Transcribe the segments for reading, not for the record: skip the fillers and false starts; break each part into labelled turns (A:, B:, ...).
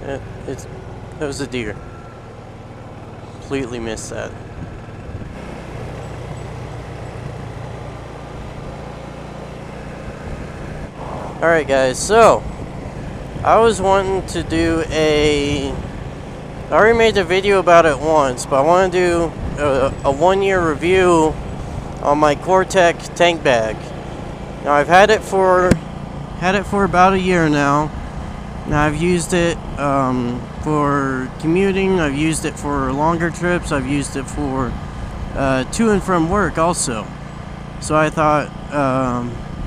A: That was a deer. Completely missed that. Alright guys, so I was wanting to do I already made a video about it once, but I want to do a 1-year review on my Cortech tank bag. Now I've had it for about a year now. Now I've used it for commuting, I've used it for longer trips, I've used it for to and from work also. So I thought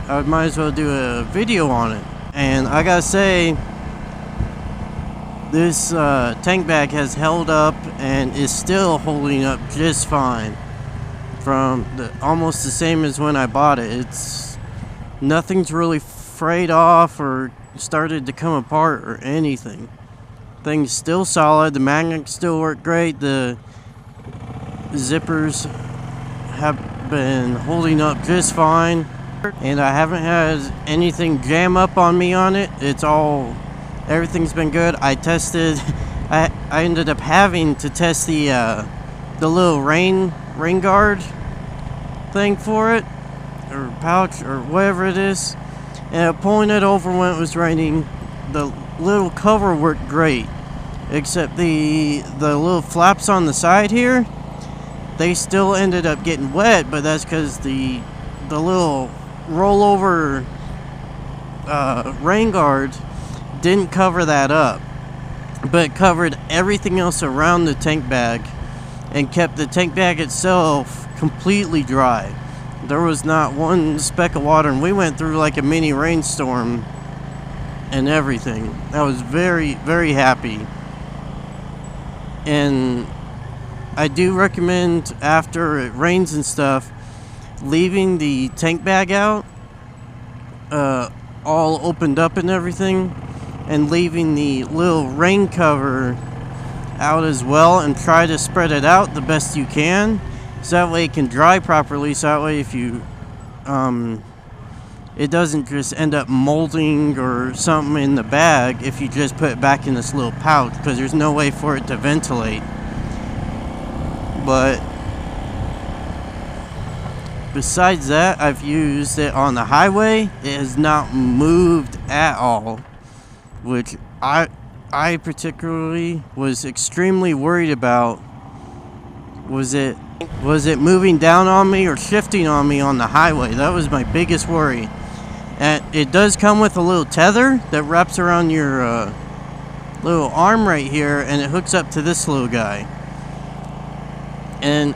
A: I might as well do a video on it. And I gotta say, this tank bag has held up and is still holding up just fine. From almost the same as when I bought it. Nothing's really frayed off or started to come apart or anything. Things still solid. The magnets still work great. The zippers have been holding up just fine, and I haven't had anything jam up on me on it. Everything's been good. I ended up having to test the little rain guard thing for it, or pouch, or whatever it is, and pulling it over when it was raining. The little cover worked great, except the little flaps on the side here, they still ended up getting wet, but that's because the little rollover rain guard didn't cover that up, but it covered everything else around the tank bag and kept the tank bag itself completely dry. There was not one speck of water, and we went through like a mini rainstorm and everything. I was very, very happy. And I do recommend, after it rains and stuff, leaving the tank bag out all opened up and everything, and leaving the little rain cover out as well, and try to spread it out the best you can, so that way it can dry properly, so that way if you it doesn't just end up molding or something in the bag if you just put it back in this little pouch, because there's no way for it to ventilate. But besides that, I've used it on the highway. It has not moved at all, which I particularly was extremely worried about. Was it moving down on me or shifting on me on the highway? That was my biggest worry. And it does come with a little tether that wraps around your little arm right here, and it hooks up to this little guy. And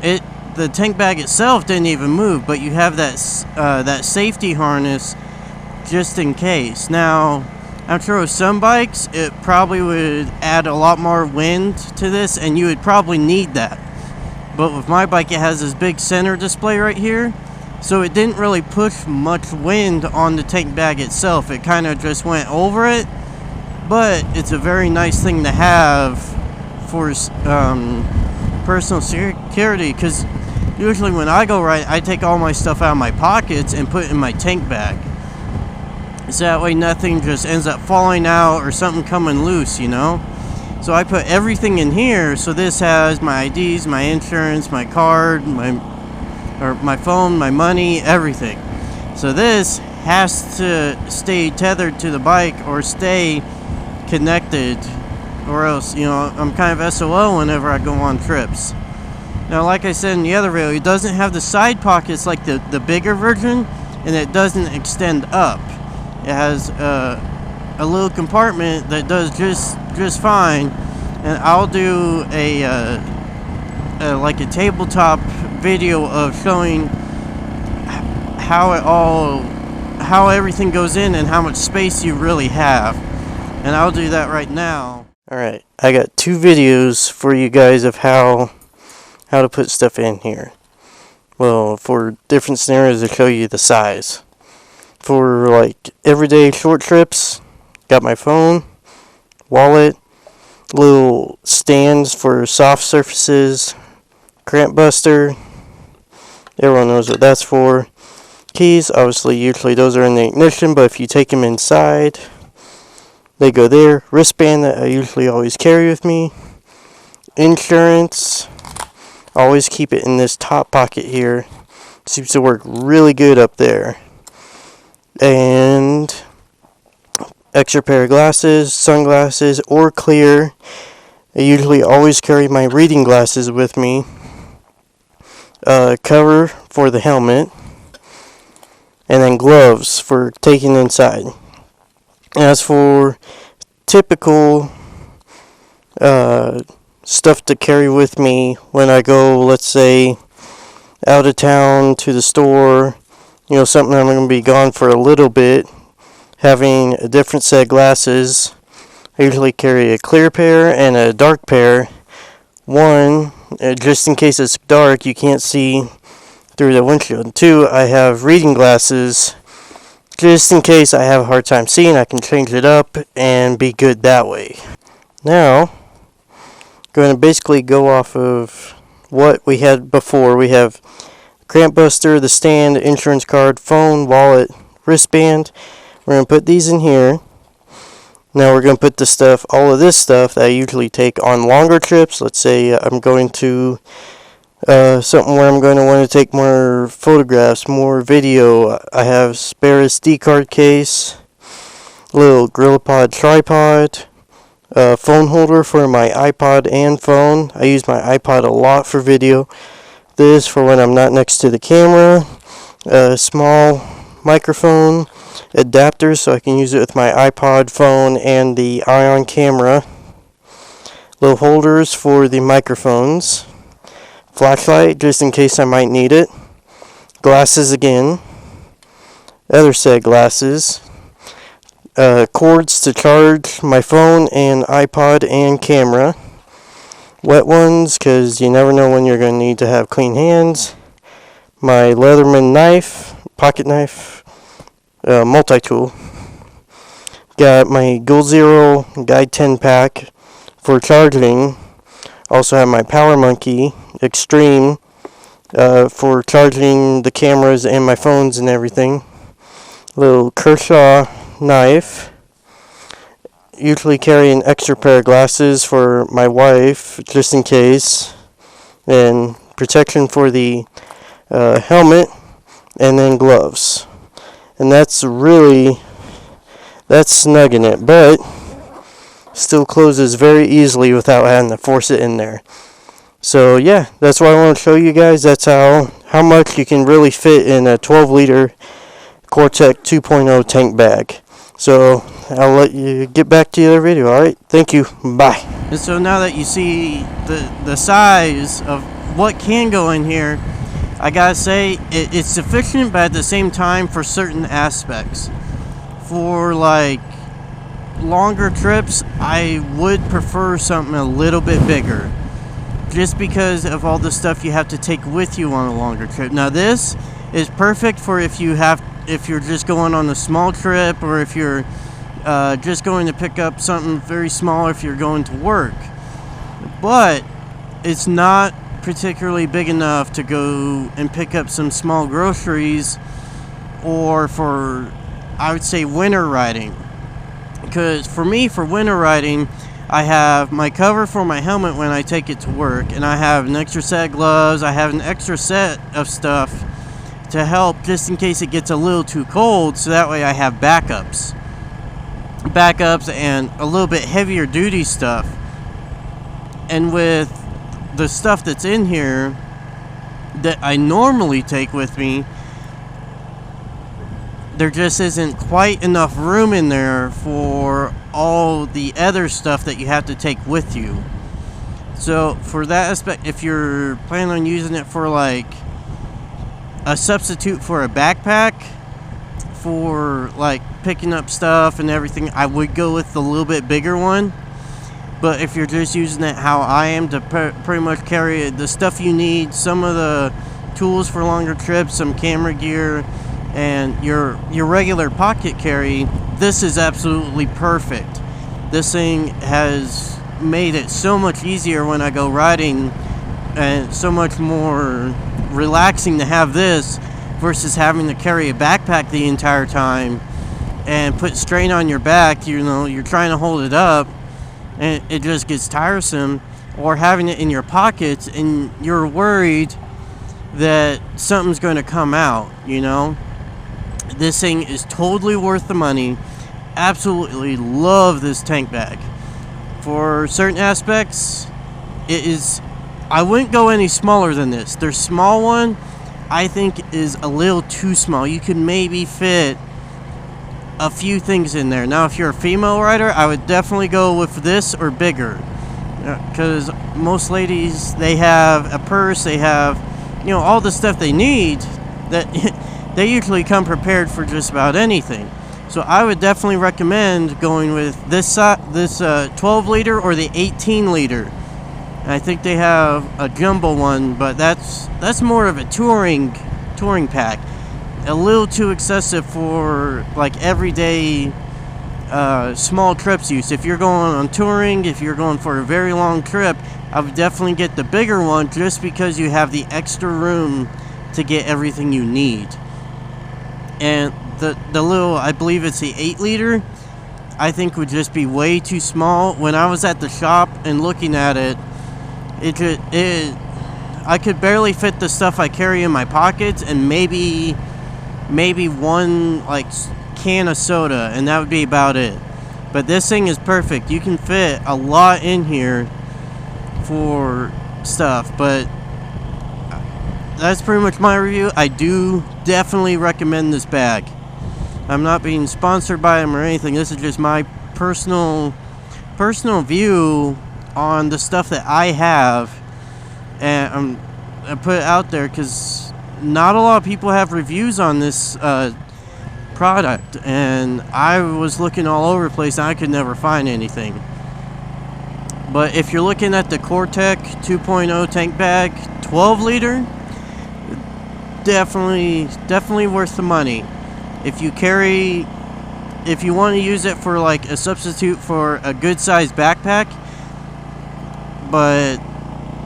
A: the tank bag itself didn't even move, but you have that safety harness just in case. Now, I'm sure with some bikes, it probably would add a lot more wind to this, and you would probably need that. But with my bike, it has this big center display right here, so it didn't really push much wind on the tank bag itself. It kind of just went over it, but it's a very nice thing to have for personal security, because usually when I go ride, I take all my stuff out of my pockets and put it in my tank bag. So that way nothing just ends up falling out or something coming loose, you know? So I put everything in here. So this has my IDs, my insurance, my card, my phone, my money, everything. So this has to stay tethered to the bike or stay connected, or else, you know, I'm kind of SOL whenever I go on trips. Now, like I said in the other video, it doesn't have the side pockets like the bigger version, and it doesn't extend up. It has a little compartment that does just fine, and I'll do like a tabletop video of showing how everything goes in and how much space you really have, and I'll do that right now. Alright, I got 2 videos for you guys of how to put stuff in here. Well, for different scenarios to show you the size. For like everyday short trips, got my phone, wallet, little stands for soft surfaces, cramp buster, everyone knows what that's for. Keys, obviously usually those are in the ignition, but if you take them inside, They go there. Wristband that I usually always carry with me. Insurance. Always keep it in this top pocket here. Seems to work really good up there. And extra pair of glasses, sunglasses, or clear. I usually always carry my reading glasses with me. Cover for the helmet. And then gloves for taking inside. As for typical stuff to carry with me when I go, let's say, out of town to the store, something I'm going to be gone for a little bit, having a different set of glasses. I usually carry a clear pair and a dark pair. One, just in case it's dark, you can't see through the windshield. Two, I have reading glasses. Just in case I have a hard time seeing, I can change it up and be good that way. Now, going to basically go off of what we had before. We have cramp buster, the stand, insurance card, phone, wallet, wristband. We're going to put these in here. Now we're going to put all of this stuff that I usually take on longer trips. Let's say I'm going to something where I'm going to want to take more photographs, more video. I have spare SD card case, little GorillaPod tripod, phone holder for my iPod and phone. I use my iPod a lot for video. This for when I'm not next to the camera. A small microphone adapter so I can use it with my iPod, phone, and the Ion camera. Little holders for the microphones. Flashlight just in case I might need it. Glasses again. Other set of glasses. Cords to charge my phone and iPod and camera. Wet ones because you never know when you're going to need to have clean hands. My Leatherman knife, pocket knife, multi-tool. Got my Gold Zero Guide 10 pack for charging. Also have my Power Monkey Extreme for charging the cameras and my phones and everything. Little Kershaw knife. Usually carry an extra pair of glasses for my wife just in case. And protection for the helmet. And then gloves. And that's snugging it, but still closes very easily without having to force it in there. So yeah, that's what I want to show you guys. That's how much you can really fit in a 12-liter Cortech 2.0 tank bag. So I'll let you get back to the other video. Alright, thank you, bye. And so now that you see the size of what can go in here, I gotta say it's sufficient, but at the same time for certain aspects. For like longer trips, I would prefer something a little bit bigger, just because of all the stuff you have to take with you on a longer trip. Now this is perfect for if you're just going on a small trip, or if you're just going to pick up something very small, if you're going to work. But it's not particularly big enough to go and pick up some small groceries, or for, I would say, winter riding. Because for me, for winter riding, I have my cover for my helmet when I take it to work, and I have an extra set of gloves. I have an extra set of stuff to help just in case it gets a little too cold, so that way I have backups and a little bit heavier duty stuff. And with the stuff that's in here that I normally take with me, there just isn't quite enough room in there for all the other stuff that you have to take with you. So for that aspect, if you're planning on using it for like a substitute for a backpack, for like picking up stuff and everything, I would go with the little bit bigger one. But if you're just using it how I am, to pretty much carry the stuff you need, some of the tools for longer trips, some camera gear, and your regular pocket carry, this is absolutely perfect. This thing has made it so much easier when I go riding, and so much more relaxing to have this versus having to carry a backpack the entire time. and put strain on your back. You know, you're trying to hold it up and it just gets tiresome. Or having it in your pockets and you're worried that something's going to come out, you know. This thing is totally worth the money. Absolutely love this tank bag. For certain aspects, it is, I wouldn't go any smaller than this. Their small one, I think, is a little too small. You could maybe fit a few things in there. Now, if you're a female rider, I would definitely go with this or bigger. Because most ladies, they have a purse, they have, you know, all the stuff they need, that they usually come prepared for just about anything. So I would definitely recommend going with this 12 liter or the 18 liter. I think they have a jumbo one, but that's more of a touring pack. A little too excessive for like everyday small trips use. If you're going on touring, if you're going for a very long trip, I would definitely get the bigger one just because you have the extra room to get everything you need. And the little, I believe it's the 8 liter, I think would just be way too small. When I was at the shop and looking at it, I could barely fit the stuff I carry in my pockets and maybe one like can of soda, and that would be about it. But this thing is perfect. You can fit a lot in here for stuff. But that's pretty much my review. I do definitely recommend this bag. I'm not being sponsored by them or anything. This is just my personal view on the stuff that I have, and I put it out there because not a lot of people have reviews on this product, and I was looking all over the place and I could never find anything. But if you're looking at the Cortech 2.0 tank bag 12 liter, definitely worth the money. If you want to use it for like a substitute for a good sized backpack, but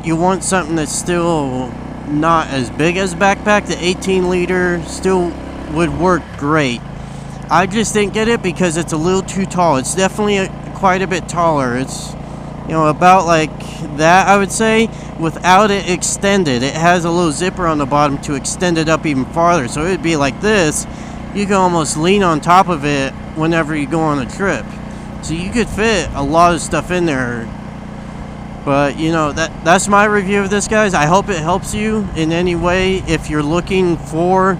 A: you want something that's still not as big as a backpack, the 18 liter still would work great. I just didn't get it because it's a little too tall. It's definitely quite a bit taller. It's, you know, about like that, I would say, without it extended. It has a little zipper on the bottom to extend it up even farther. So it would be like this. You can almost lean on top of it whenever you go on a trip. So you could fit a lot of stuff in there. But, you know, that's my review of this, guys. I hope it helps you in any way if you're looking for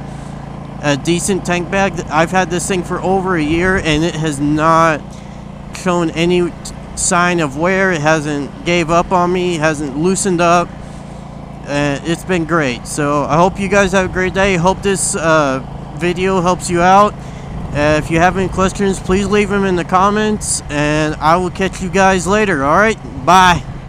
A: a decent tank bag. I've had this thing for over a year, and it has not shown any sign of wear. It hasn't gave up on me. It hasn't loosened up. It's been great. So I hope you guys have a great day. Hope this video helps you out. If you have any questions, please leave them in the comments, and I will catch you guys later. All right, bye.